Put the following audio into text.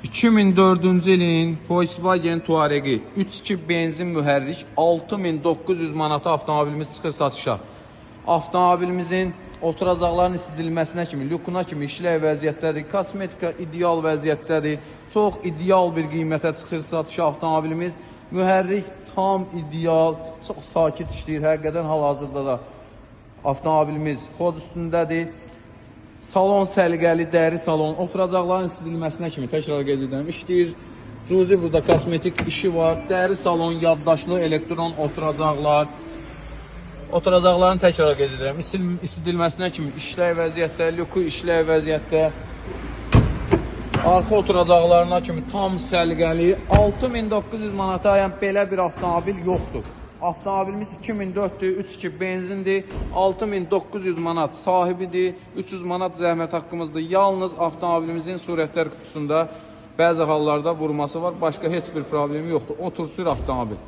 2004-cü ilin Volkswagen Touareg 3.2 benzin mühərrik 6900 manata avtomobilimiz çıxır satışa. Avtomobilimizin oturacaqların istidilməsinə kimi, lükuna kimi işləy vəziyyətdədir. Kosmetika ideal vəziyyətdədir. Çox ideal bir qiymətə çıxır satışa avtomobilimiz. Mühərrik tam ideal, çox sakit işləyir. Həqiqətən hal-hazırda da avtomobilimiz xod üstündədir. Salon səliqəli, dəri salon, oturacaqların istidilməsinə kimi təkrar qeyd edirəm, işləyir. Cüzi burada kosmetik işi var. Dəri salon, yaddaşlı, elektron oturacaqlar. Oturacaqların təkrar qeyd edirəm, istidilməsinə kimi işləy vəziyyətdə, lüku işləy vəziyyətdə. Arxa oturacaqlarına kimi tam səliqəli. 6900 manata yəni belə bir avtomobil yoxdur. Avtomobilimiz 2004-dür, 3.2 benzindir, 6900 manat sahibidir, 300 manat zəhmət haqqımızdır. Yalnız avtomobilimizin surətlər kutusunda bəzi hallarda vurması var, başqa heç bir problemi yoxdur. Otur sür avtomobil.